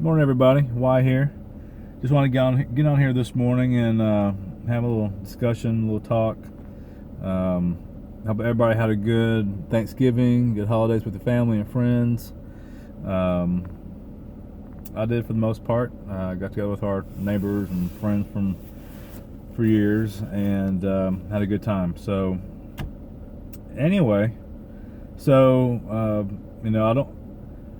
Morning, everybody. Y here. Just want to get on here this morning and have a little discussion, a little talk. Hope everybody had a good Thanksgiving, good holidays with your family and friends. I did for the most part. I got together with our neighbors and friends for years and had a good time. So anyway, I don't.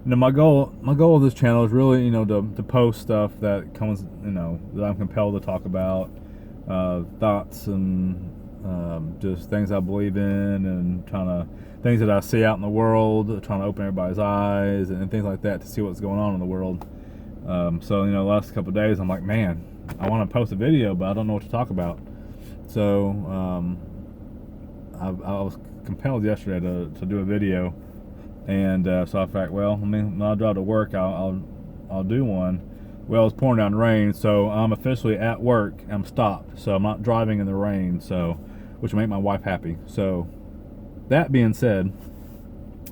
My goal of this channel is really, to post stuff that comes, that I'm compelled to talk about, thoughts and just things I believe in, and things that I see out in the world, trying to open everybody's eyes and things like that to see what's going on in the world. The last couple of days, I'm like, man, I want to post a video, but I don't know what to talk about. So I was compelled yesterday to do a video. And so I thought, well, when I drive to work, I'll do one. Well, it's pouring down rain, so I'm officially at work. I'm stopped, so I'm not driving in the rain, which will make my wife happy. So that being said,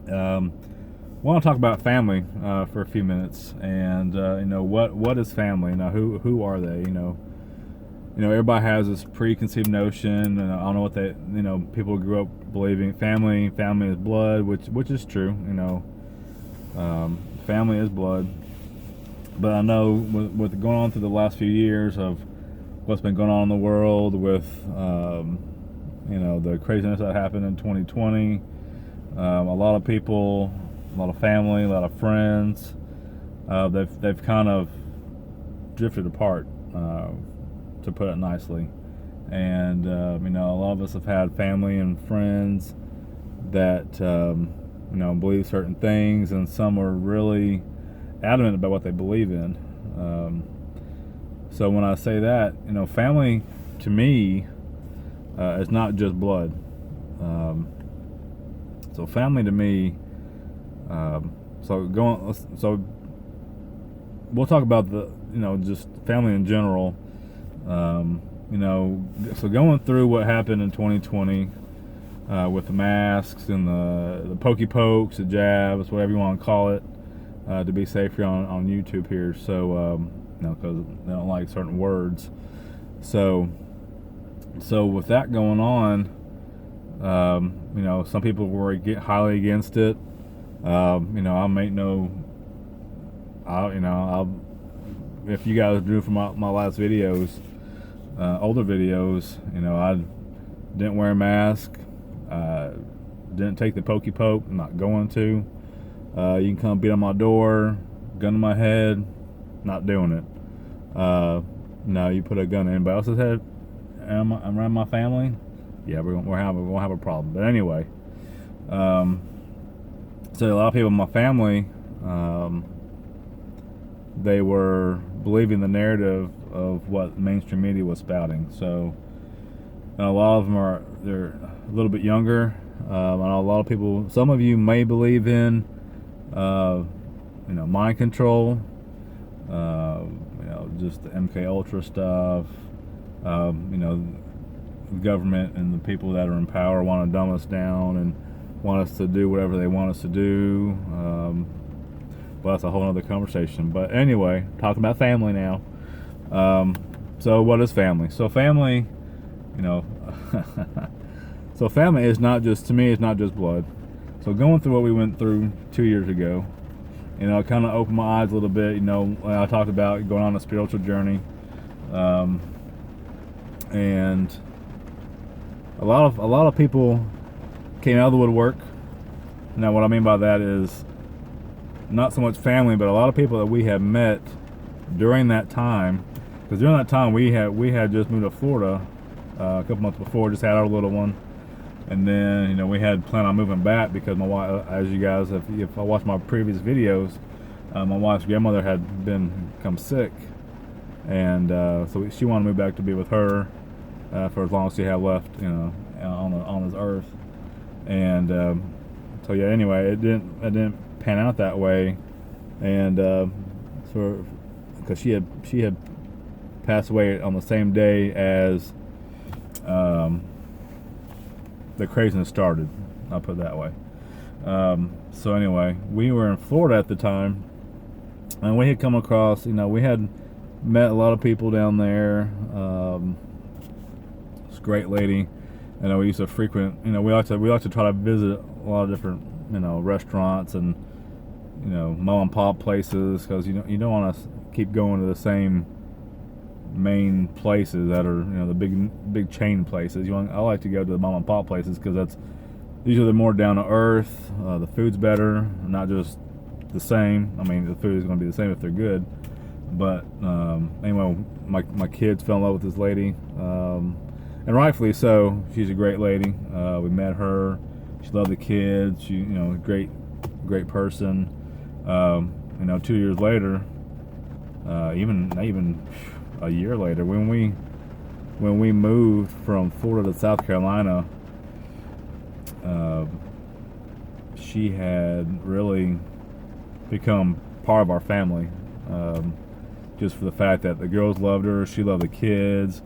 I want to talk about family for a few minutes, and what is family? Who are they? Everybody has this preconceived notion, and I don't know what people grew up believing. Family is blood, which is true. Family is blood. But I know with going on through the last few years of what's been going on in the world with, the craziness that happened in 2020, a lot of people, a lot of family, a lot of friends, they've kind of drifted apart. To put it nicely, and a lot of us have had family and friends that believe certain things, and some are really adamant about what they believe in. So when I say that, family to me is not just blood. So family to me, so we'll talk about just family in general. So going through what happened in 2020 with the masks and the pokey pokes, the jabs, whatever you want to call it, to be safe here on YouTube here. So, because they don't like certain words. So with that going on, some people were highly against it. If you guys drew from my last videos, older videos, I didn't wear a mask, didn't take the pokey poke, I'm not going to. You can come beat on my door, gun to my head, not doing it. No, you put a gun in anybody else's head, I'm around my family, yeah, we're gonna have a problem. But anyway, so a lot of people in my family, they were believing the narrative of what mainstream media was spouting. So, and a lot of them they're a little bit younger. And a lot of people, some of you may believe in, mind control, just the MK Ultra stuff. The government and the people that are in power want to dumb us down and want us to do whatever they want us to do. But that's a whole other conversation. But anyway, talking about family now. So what is family? So family, so family is not just, to me, it's not just blood. So going through what we went through 2 years ago, it kind of opened my eyes a little bit. When I talked about going on a spiritual journey, and a lot of people came out of the woodwork. Now, what I mean by that is not so much family, but a lot of people that we have met during that time. Because during that time, we had just moved to Florida a couple months before, just had our little one, and then we had planned on moving back because my wife, as you guys, if I watched my previous videos, my wife's grandmother had become sick, and so she wanted to move back to be with her for as long as she had left, on this earth, and so yeah. Anyway, it didn't pan out that way, and because she had passed away on the same day as the craziness started. I'll put it that way. So anyway, we were in Florida at the time, And we had come across, we had met a lot of people down there. This great lady, we used to frequent. We like to try to visit a lot of different, restaurants and mom and pop places, because you don't want to keep going to the same main places that are the big chain places. I like to go to the mom and pop places because that's usually they're more down to earth. The food's better, not just the same. I mean, the food is going to be the same if they're good. But anyway, my kids fell in love with this lady, and rightfully so. She's a great lady. We met her. She loved the kids. She, great person. 2 years later, not even a year later, when we moved from Florida to South Carolina, she had really become part of our family, just for the fact that the girls loved her, she loved the kids.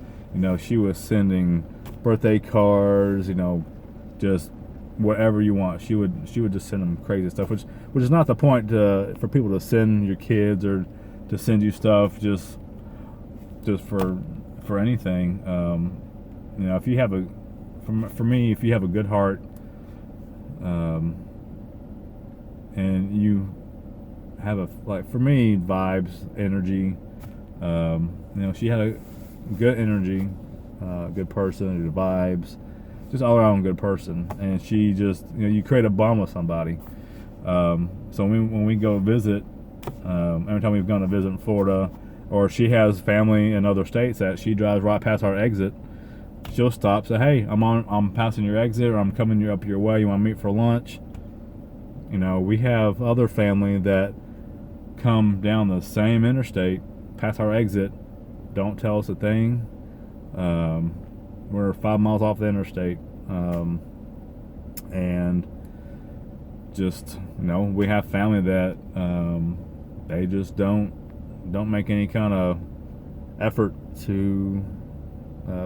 She was sending birthday cards, just whatever you want. She would just send them crazy stuff, which is not the point for people to send your kids or to send you stuff just for anything. If you have for me, if you have a good heart, and you have for me, vibes, energy. She had a good energy, good person, good vibes, just all around good person. And she just, you create a bond with somebody. So when we go visit, every time we've gone to visit in Florida, or she has family in other states that she drives right past our exit, she'll stop, say, "Hey, I'm passing your exit, or I'm coming up your way. You want to meet for lunch?" We have other family that come down the same interstate, past our exit, don't tell us a thing. We're 5 miles off the interstate, and just we have family that they just don't make any kind of effort to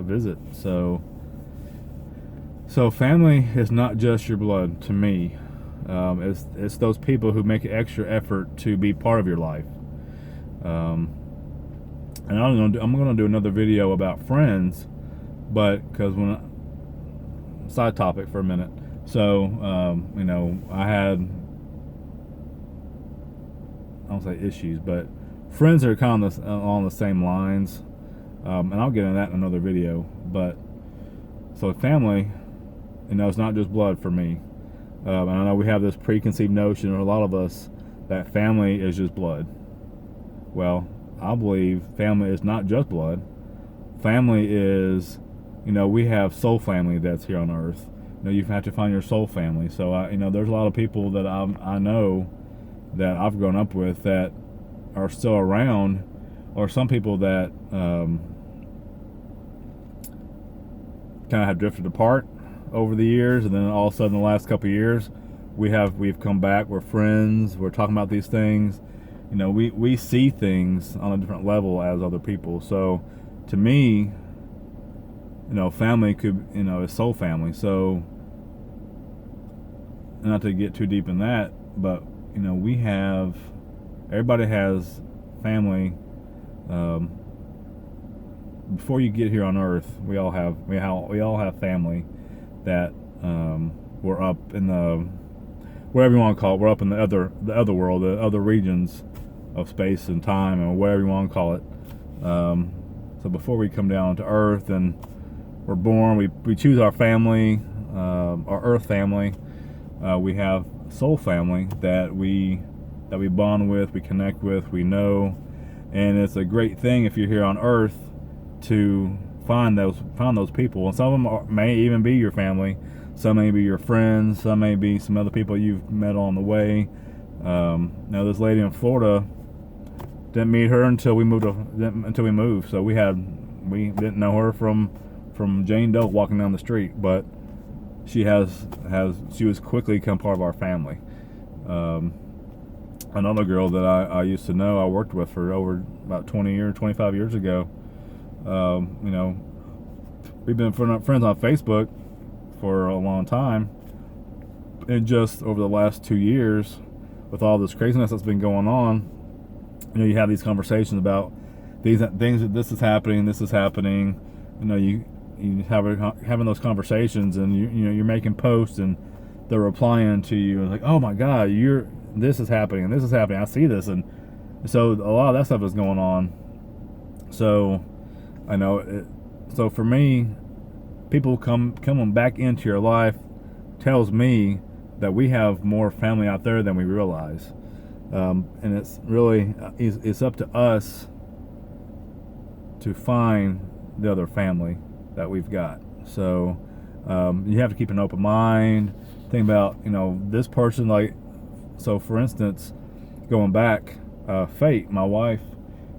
visit. So family is not just your blood to me. It's those people who make an extra effort to be part of your life. And I'm going to do another video about friends, but because side topic for a minute. So I don't say issues, but friends are kind of along the same lines, and I'll get into that in another video. But so family, it's not just blood for me. And I know we have this preconceived notion, or a lot of us, that family is just blood. Well, I believe family is not just blood. Family is, we have soul family that's here on earth. You have to find your soul family. So there's a lot of people that I know that I've grown up with that are still around, or some people that kind of have drifted apart over the years, and then all of a sudden, the last couple of years, we've come back. We're friends. We're talking about these things. We see things on a different level as other people. So, to me, family could, is soul family. So, not to get too deep in that, but everybody has family. Before you get here on Earth, we all have family that we're up in the, whatever you want to call it. We're up in the other world, the other regions of space and time, and whatever you want to call it. So before we come down to Earth and we're born, we choose our family, our Earth family. We have soul family that we bond with, we connect with, we know, and it's a great thing if you're here on Earth to find those people. And some of them may even be your family. Some may be your friends. Some may be some other people you've met on the way. This lady in Florida, didn't meet her until we moved. So we didn't know her from Jane Doe walking down the street, but she was quickly become part of our family. Another girl that I used to know, I worked with for over about 25 years ago. We've been friends on Facebook for a long time, and just over the last 2 years, with all this craziness that's been going on, you have these conversations about these things that this is happening. You having those conversations, and you're making posts, and they're replying to you, and like, oh my God, this is happening, and this is happening. I see this, and so a lot of that stuff is going on. So I know it. So for me, people coming back into your life tells me that we have more family out there than we realize, and it's really it's up to us to find the other family that we've got. So you have to keep an open mind. Think about this person, like, so for instance, going back, Fate, my wife.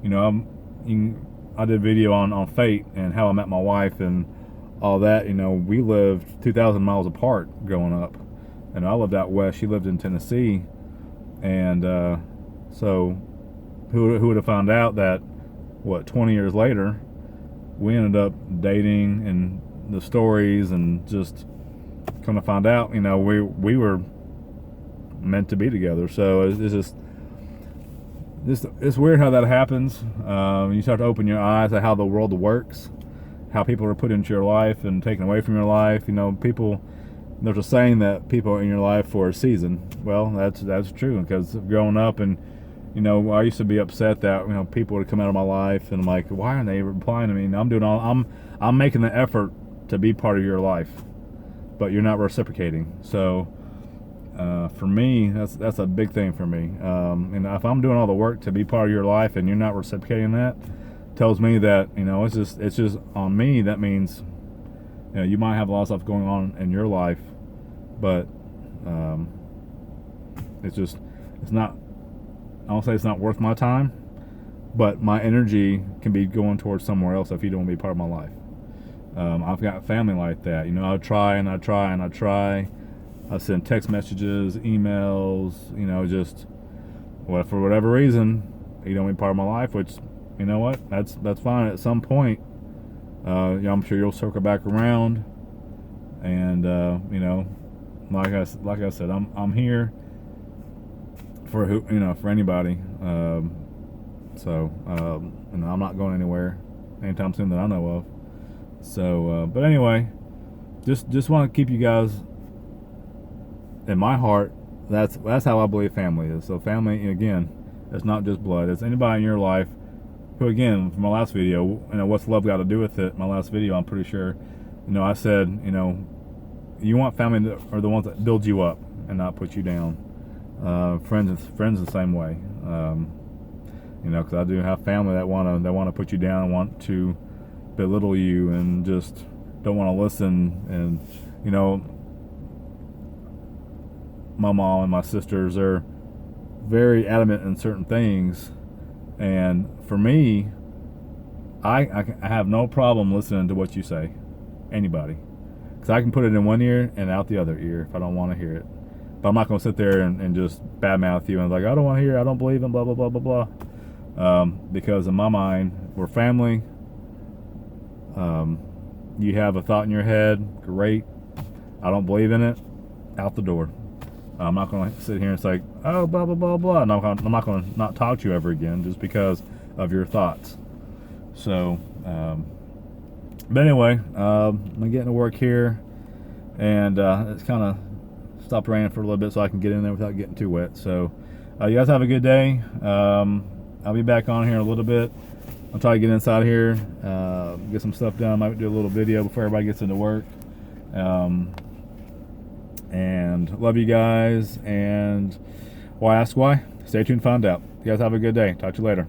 I did a video on Fate and how I met my wife and all that. We lived 2,000 miles apart growing up, and I lived out west. She lived in Tennessee, and so who would have found out that 20 years later we ended up dating, and the stories, and just come to find out, we were meant to be together. So it's just it's weird how that happens. You start to open your eyes to how the world works, how people are put into your life and taken away from your life. There's a saying that people are in your life for a season. Well, that's true, because growing up, and I used to be upset that people would come out of my life, and I'm like, why aren't they replying to me? And I'm making the effort to be part of your life, but you're not reciprocating. So for me, that's a big thing for me. And if I'm doing all the work to be part of your life and you're not reciprocating that, tells me that it's just on me. That means you might have a lot of stuff going on in your life, but it's not. I don't say it's not worth my time, but my energy can be going towards somewhere else if you don't want to be part of my life. I've got family like that. I try and I try and I try. I send text messages, emails, just for whatever reason, you don't be part of my life, which, that's fine. At some point, I'm sure you'll circle back around, and like I said, I'm here for for anybody. I'm not going anywhere anytime soon that I know of. So, but anyway, just want to keep you guys in my heart. That's how I believe family is. So family, again, it's not just blood. It's anybody in your life who, again, from my last video, what's love got to do with it? My last video, I'm pretty sure, I said, you want family that are the ones that build you up and not put you down. Friends the same way. Because I do have family that want to put you down, want to belittle you, and just don't want to listen. And my mom and my sisters are very adamant in certain things, and for me, I have no problem listening to what you say, anybody, because I can put it in one ear and out the other ear if I don't want to hear it. But I'm not going to sit there and just badmouth you and like, I don't want to hear it, I don't believe in blah blah blah blah blah, because in my mind, we're family. You have a thought in your head, great. I don't believe in it, out the door. I'm not going to sit here and say, oh, blah, blah, blah, blah. And I'm not going to not talk to you ever again just because of your thoughts. So, but anyway, I'm getting to work here, and it's kind of stopped raining for a little bit so I can get in there without getting too wet. So, you guys have a good day. I'll be back on here in a little bit. I'll try to get inside here, get some stuff done. I might do a little video before everybody gets into work. And love you guys. And why ask why? Stay tuned, find out. You guys have a good day. Talk to you later.